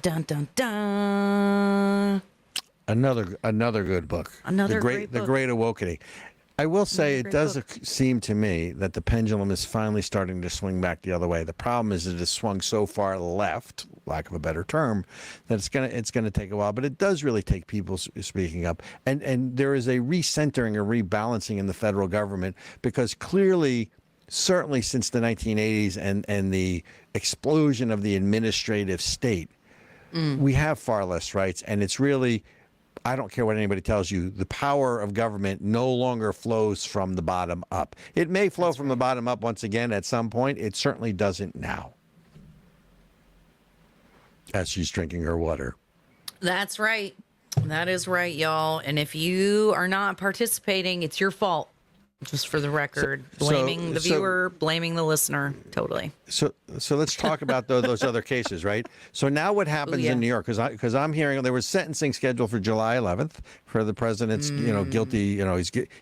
Dun dun dun. Another good book. Another great book. The Great Awakening. I will say it does seem to me that the pendulum is finally starting to swing back the other way. The problem is it has swung so far left, lack of a better term, that it's gonna take a while. But it does really take people speaking up, and there is a recentering, a rebalancing in the federal government, because clearly, certainly since the 1980s and the explosion of the administrative state, we have far less rights, and it's really, I don't care what anybody tells you, the power of government no longer flows from the bottom up. It may flow from the bottom up once again at some point. It certainly doesn't now. As she's drinking her water. That's right. That is right, y'all. And if you are not participating, it's your fault. Just for the record, blaming the viewer, blaming the listener, totally. So let's talk about those other cases, right? So now what happens in New York? Because I'm hearing there was sentencing scheduled for July 11th for the president's, guilty.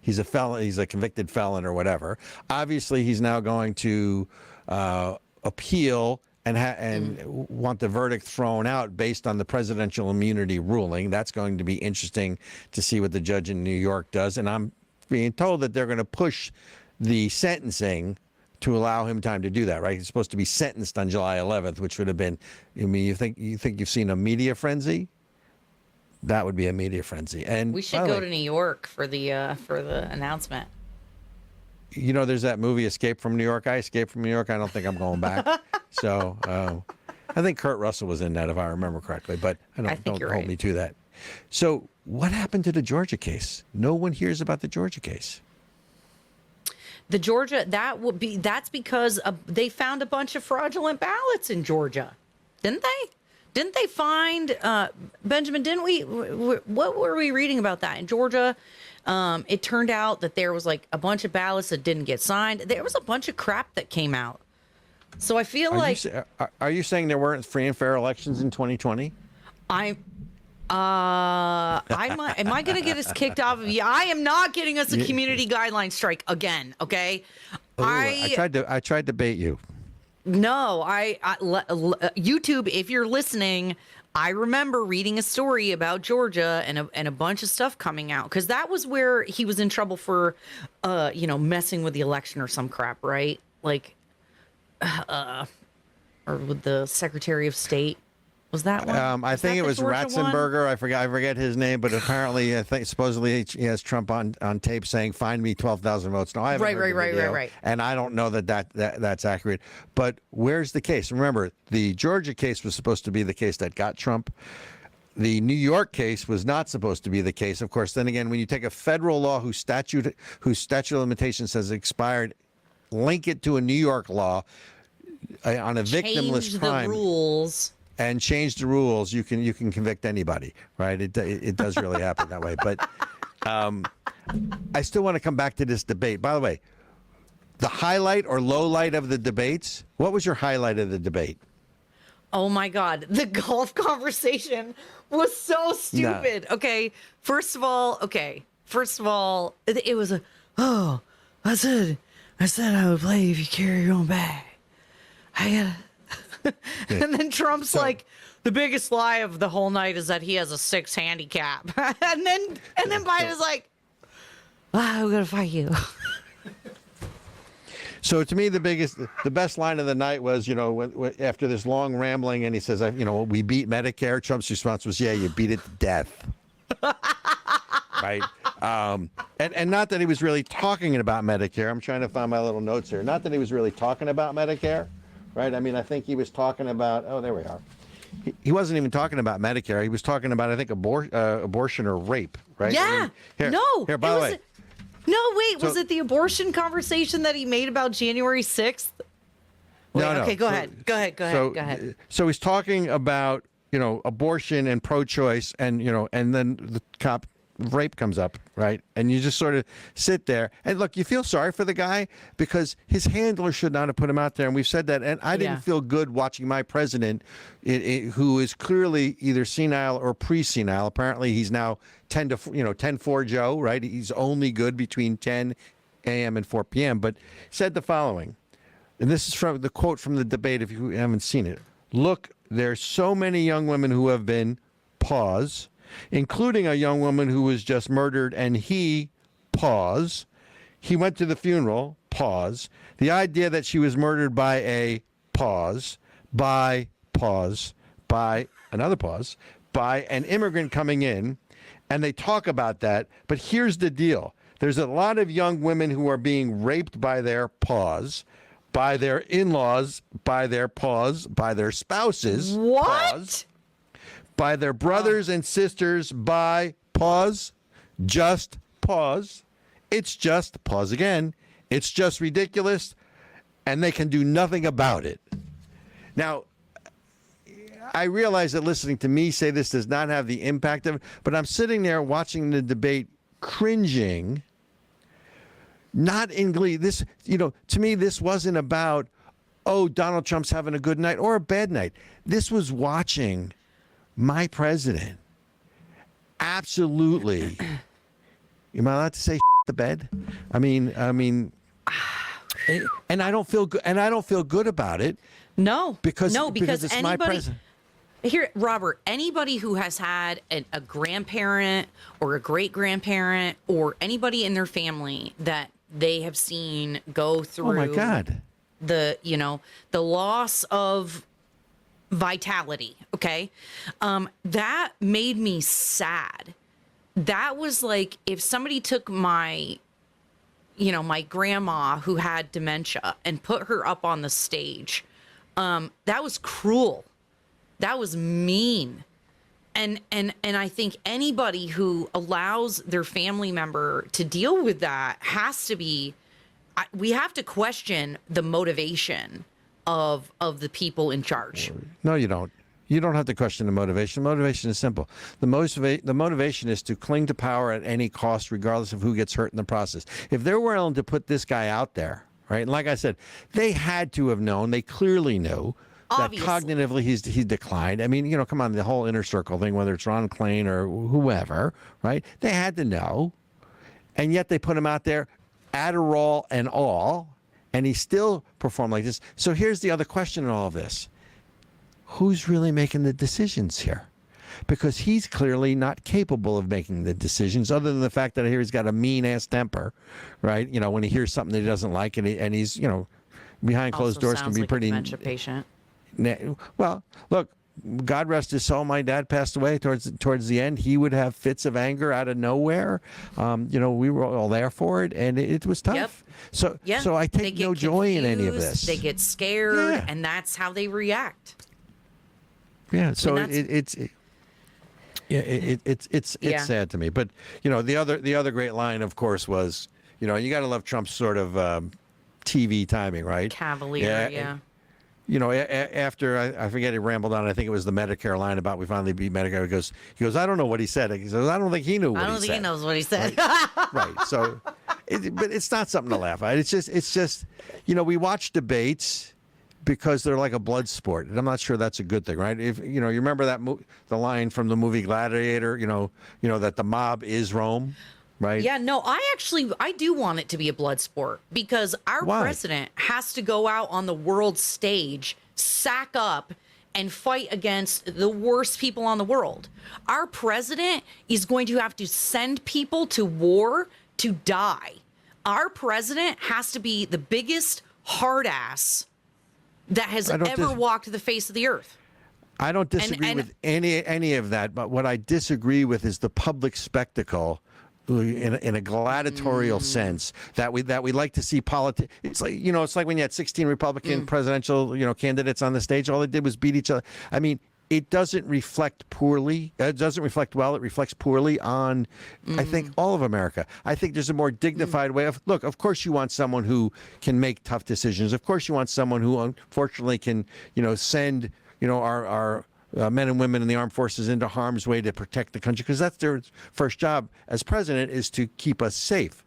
He's a felon, he's a convicted felon or whatever. Obviously, he's now going to appeal and want the verdict thrown out based on the presidential immunity ruling. That's going to be interesting to see what the judge in New York does. And I'm being told that they're going to push the sentencing to allow him time to do that, right? He's supposed to be sentenced on July 11th, which would have been, I mean, you think you've seen a media frenzy? That would be a media frenzy. And we should go to New York for the announcement. You know, there's that movie Escape from New York. I escaped from New York. I don't think I'm going back. So I think Kurt Russell was in that, if I remember correctly, but don't hold me to that. So what happened to the Georgia case? No one hears about the Georgia case. The Georgia, that's because they found a bunch of fraudulent ballots in Georgia. Didn't they? Didn't they find, Benjamin, didn't we, what were we reading about that in Georgia? It turned out that there was like a bunch of ballots that didn't get signed. There was a bunch of crap that came out. So I feel are you saying there weren't free and fair elections in 2020? Am I going to get us kicked off of you? I am not getting us a community guideline strike again. Okay. I tried to bait you. No, YouTube, if you're listening, I remember reading a story about Georgia and a bunch of stuff coming out, because that was where he was in trouble for, messing with the election or some crap, right? Like, or with the Secretary of State. Was that one? I think it was Ratzenberger. I forget his name, but apparently, I think supposedly he has Trump on tape saying, "Find me 12,000 votes." No, I haven't heard the video, right. And I don't know that's accurate. But where's the case? Remember, the Georgia case was supposed to be the case that got Trump. The New York case was not supposed to be the case. Of course, then again, when you take a federal law whose statute of limitations has expired, link it to a New York law on a victimless crime. Change the rules. And change the rules, you can convict anybody, right? It does really happen that way. But I still want to come back to this debate. By the way, the highlight or low light of the debates, what was your highlight of the debate? Oh, my God. The golf conversation was so stupid. No. Okay. First of all, it was I said I would play if you carry your own bag. I gotta... And then Trump's like, the biggest lie of the whole night is that he has a 6 handicap. and then Biden's like, I'm going to fight you. So to me, the best line of the night was, after this long rambling, and he says, we beat Medicare. Trump's response was, yeah, you beat it to death. Right. And not that he was really talking about Medicare. I'm trying to find my little notes here. Not that he was really talking about Medicare. Right. I mean, I think he was talking about. Oh, there we are. He wasn't even talking about Medicare. He was talking about, I think, abortion or rape. Right. Yeah. I mean, by the way. Was it the abortion conversation that he made about January 6th? No. Okay, go ahead. So he's talking about, abortion and pro-choice, and then the rape comes up, right? And you just sort of sit there and look, you feel sorry for the guy because his handler should not have put him out there. And we've said that. And I didn't feel good watching my president, who is clearly either senile or pre-senile. Apparently he's now 10-4 Joe, right? He's only good between 10 a.m. and 4 p.m. But said the following, and this is from the quote from the debate, if you haven't seen it. Look, there's so many young women who have been pause, including a young woman who was just murdered, and he pause. He went to the funeral, pause. The idea that she was murdered by a pause, by another pause, by an immigrant coming in, and they talk about that. But here's the deal. There's a lot of young women who are being raped by their pause, by their in-laws, by their pause, by their spouses, what? Pause, by their brothers and sisters, by pause, just pause. It's just, pause again, it's just ridiculous, and they can do nothing about it. Now, I realize that listening to me say this does not have the impact of it, but I'm sitting there watching the debate, cringing, not in glee. This, to me, this wasn't about, oh, Donald Trump's having a good night or a bad night. This was watching my president absolutely, am I allowed to say the bed? I mean, and I don't feel good, and I don't feel good about it. No, because it's anybody, my president. Here, Robert, anybody who has had a grandparent or a great grandparent or anybody in their family that they have seen go through, oh my God, the loss of vitality. Okay. That made me sad. That was like if somebody took my grandma who had dementia and put her up on the stage. That was cruel. That was mean. And I think anybody who allows their family member to deal with that has to be, we have to question the motivation of the people in charge. No, you don't. You don't have to question the motivation. Motivation is simple. The motivation is to cling to power at any cost, regardless of who gets hurt in the process. If they're willing to put this guy out there, right? And like I said, they had to have known. They clearly knew Obviously. that cognitively he's declined. I mean, come on, the whole inner circle thing, whether it's Ron Klain or whoever, right? They had to know. And yet they put him out there, Adderall and all, and he still performed like this. So here's the other question in all of this. Who's really making the decisions here? Because he's clearly not capable of making the decisions, other than the fact that I hear he's got a mean-ass temper, right? When he hears something that he doesn't like, and he's, behind closed Also doors sounds can be like pretty... a dementia patient. Well, look, God rest his soul, my dad passed away towards the end. He would have fits of anger out of nowhere. We were all there for it, and it was tough. Yep. So I take no joy in any of this. They get scared, Yeah. and that's how they react. Yeah, so And it's sad to me. But the other great line, of course, was you got to love Trump's sort of TV timing, right? Cavalier, yeah. After I forget, he rambled on. I think it was the Medicare line about we finally beat Medicare. He goes, I don't know what he said. He says, I don't think he knew what he said. I don't think he knows what he said. Right. So, but it's not something to laugh at. It's just we watch debates because they're like a blood sport, and I'm not sure that's a good thing, right? If you remember that the line from the movie Gladiator, that the mob is Rome, right? Yeah, no, I do want it to be a blood sport because our president has to go out on the world stage, sack up, and fight against the worst people on the world. Our president is going to have to send people to war to die. Our president has to be the biggest hard ass that has ever walked the face of the earth. I don't disagree with any of that, but what I disagree with is the public spectacle in a gladiatorial sense that we like to see politics. It's like when you had 16 Republican presidential candidates on the stage. All they did was beat each other. I mean, it doesn't reflect poorly. It doesn't reflect well. It reflects poorly on, I think, all of America. I think there's a more dignified way of, look, of course you want someone who can make tough decisions. Of course you want someone who unfortunately can, send, our men and women in the armed forces into harm's way to protect the country, because that's their first job as president, is to keep us safe.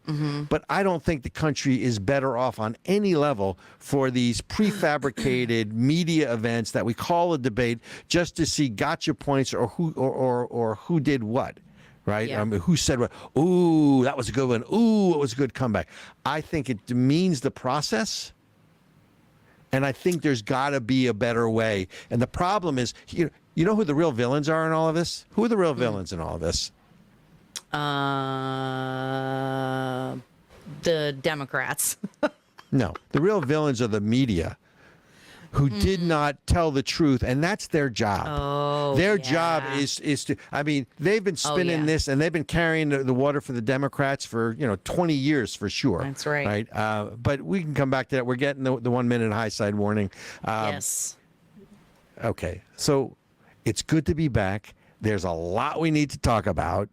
But I don't think the country is better off on any level for these prefabricated media events that we call a debate just to see gotcha points or who did what. Right? Yeah. Who said what? Ooh, that was a good one. Ooh, it was a good comeback. I think it demeans the process. And I think there's got to be a better way. And the problem is, you know who the real villains are in all of this? Who are the real villains in all of this? The Democrats. No, the real villains are the media, who did not tell the truth, and that's their job. Oh, their yeah. job is to. I mean, they've been spinning this, and they've been carrying the water for the Democrats for 20 years for sure. That's right. Right. But we can come back to that. We're getting the 1 minute high side warning. Yes. Okay, so it's good to be back. There's a lot we need to talk about,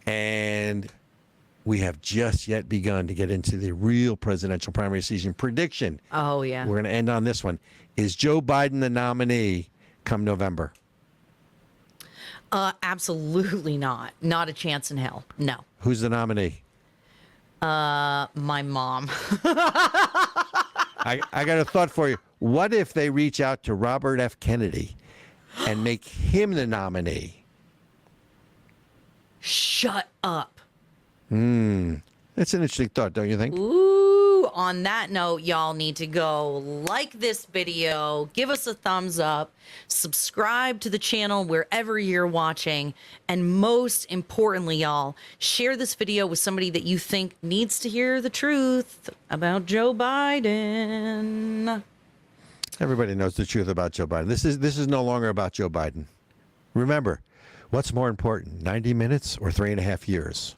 and we have just yet begun to get into the real presidential primary season prediction. Oh, yeah. We're going to end on this one. Is Joe Biden the nominee come November? Absolutely not. Not a chance in hell. No. Who's the nominee? My mom. I got a thought for you. What if they reach out to Robert F. Kennedy and make him the nominee? Shut up. That's an interesting thought, don't you think? Ooh, on that note, y'all need to go like this video, give us a thumbs up, subscribe to the channel wherever you're watching, and most importantly, y'all, share this video with somebody that you think needs to hear the truth about Joe Biden. Everybody knows the truth about Joe Biden. This is no longer about Joe Biden. Remember, what's more important, 90 minutes or 3.5 years?